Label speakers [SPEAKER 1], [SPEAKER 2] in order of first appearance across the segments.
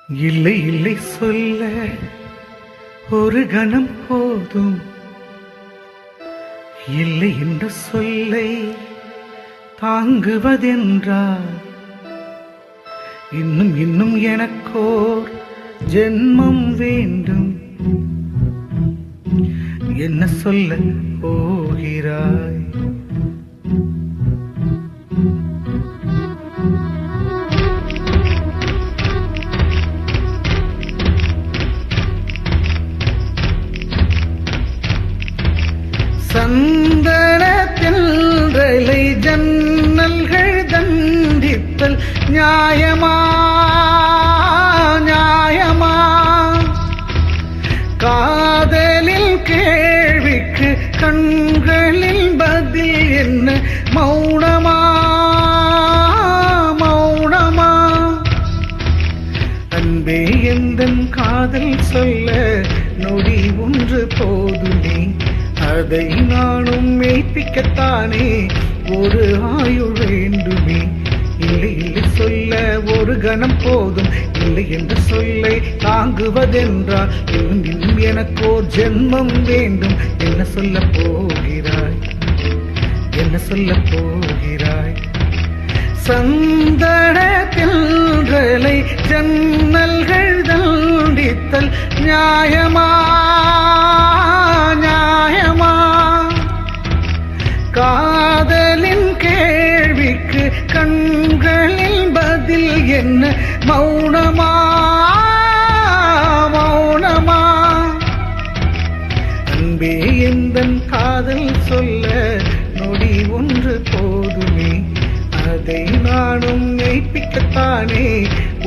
[SPEAKER 1] இல்லை இல்லை சொல்ல ஒரு கணம் போதும், இல்லை என்ற சொல்லை தாங்குவதென்றால் இன்னும் இன்னும் எனக்கோர் ஜென்மம் வேண்டும். என்ன சொல்ல போகிறாய்? சந்தனத்தில் ஜன்னல்கள் தண்டித்தல் நியாயமா நியாயமா? காதலில் கேள்விக்கு கண்களில் பதில் என்ன? மௌனமா மௌனமா? அன்பே எந்தன் காதல் சொல்ல நொடி ஒன்று போதுமே, அதை நானும் மெய்ப்பிக்கத்தானே ஒரு ஆயுள் வேண்டுமே. இல்லை இல்லை சொல்ல ஒரு கணம் போதும், இல்லை என்று சொல்லை தாங்குவதென்றால் இன்னும் இன்னும் எனக்கோர் ஜென்மம் வேண்டும். என்ன சொல்ல போகிறாய்? என்ன சொல்ல போகிறாய்? சந்தனத்தில் ஜன்னல்கள் தண்டித்தல் நியாயமா நியாயமா? காதலின் கேள்விக்கு கண்களில் பதில் என்ன? மௌனமா மௌனமா? அன்பே எந்தன் காதல் சொல்ல நொடி ஒன்று போதுமே, அதை நானும் மெய்ப்பிக்கத்தானே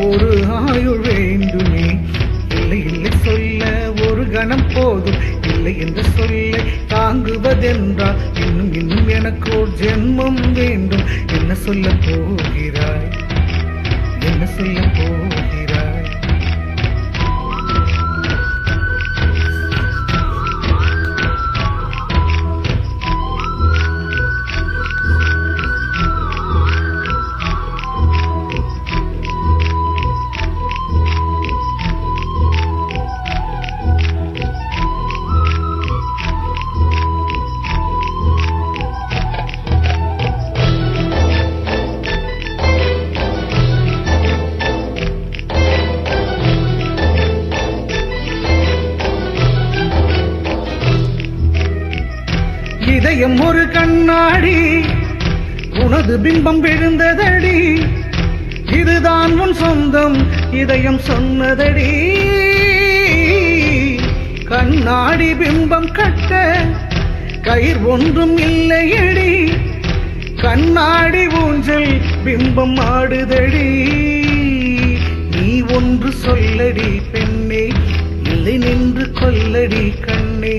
[SPEAKER 1] ஒரு ஆயுள் வேண்டுமே. இல்லை இல்லை சொல்ல ஒரு கணம் போதும், இல்லை என்று சொல்லை தாங்குவதென்றால் இன்னும் இன்னும் எனக்கு ஒரு ஜென்மம் வேண்டும். என்ன சொல்ல போகிறாய்? என்ன சொல்ல போகிறாய்? இதயம் ஒரு கண்ணாடி, உனது பிம்பம் விழுந்ததடி, இதுதான் உன் சொந்தம் இதயம் சொன்னதடி. கண்ணாடி பிம்பம் கட்ட கயிர் ஒன்றும் இல்லையடி, கண்ணாடி ஊஞ்சல் பிம்பம் ஆடுதடி. நீ ஒன்று சொல்லடி பெண்ணே, இல்லை நின்று கொல்லடி கண்ணே.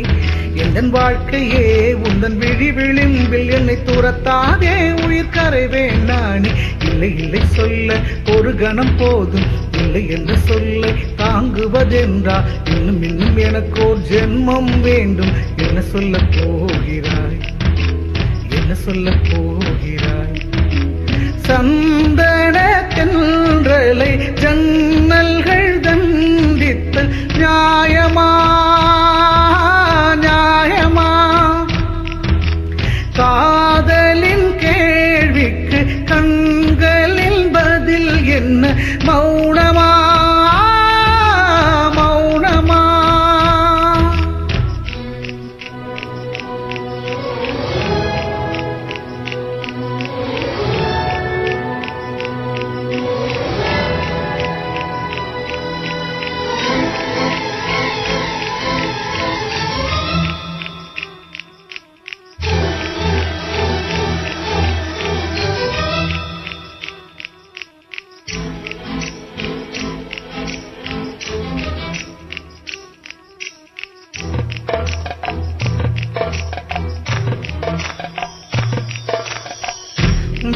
[SPEAKER 1] எந்தன் வாழ்க்கையே உந்தன் விழி விளிம்பில் என்னை துரத்தாதே, உயிர் கரைவேன் நானே. இல்லை இல்லை சொல்ல ஒரு கணம் போதும், இல்லை என்று சொல்லை தாங்குவதென்றா இன்னும் இன்னும் எனக்கு ஒரு ஜென்மம் வேண்டும். என்ன சொல்ல போகிறாய்? என்ன சொல்ல போகிறாய்? சந்தனத்தில் ஜன்னல்கள் தண்டித்தல் நியாயமா நியாயமா? காதலின் கேள்விக்கு கண்களில் பதில் என்ன? மௌனமா மௌனமா?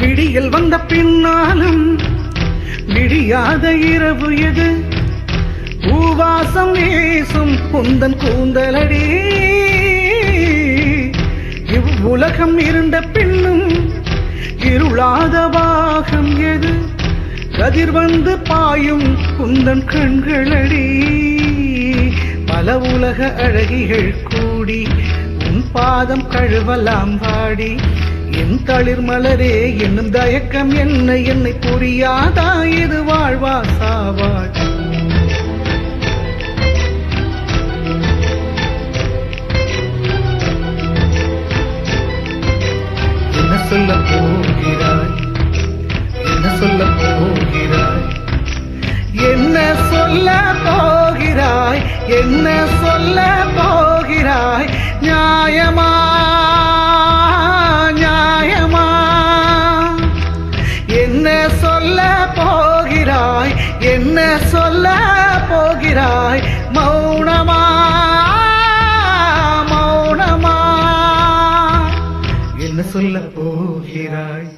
[SPEAKER 1] விடியல் வந்த பின்னாலும் விடியாத இரவு எது? பூவாசம் வீசும் குந்தன் கூந்தலடி. இவ்வுலகம் இருண்ட பின்னும் இருளாத பாகம் எது? கதிர் வந்து பாயும் குந்தன் கண்களடி பல உலக அழகிகள் கூடி உன் பாதம் கழுவலாம் வாடி என் தளிர் மலரே என்னும் தயக்கம் என்ன என்னை புரியாதா இது வாழ்வா சாவாள் என்ன சொல்ல போகிறாய் என்ன சொல்ல போகிறாய் என்ன சொல்ல போகிறாய் என்ன சொல்ல போகிறாய் நியாயமா நியாயமா என்ன சொல்ல போகிறாய் என்ன சொல்ல போகிறாய் மௌனமா மௌனமா என்ன சொல்ல போகிறாய்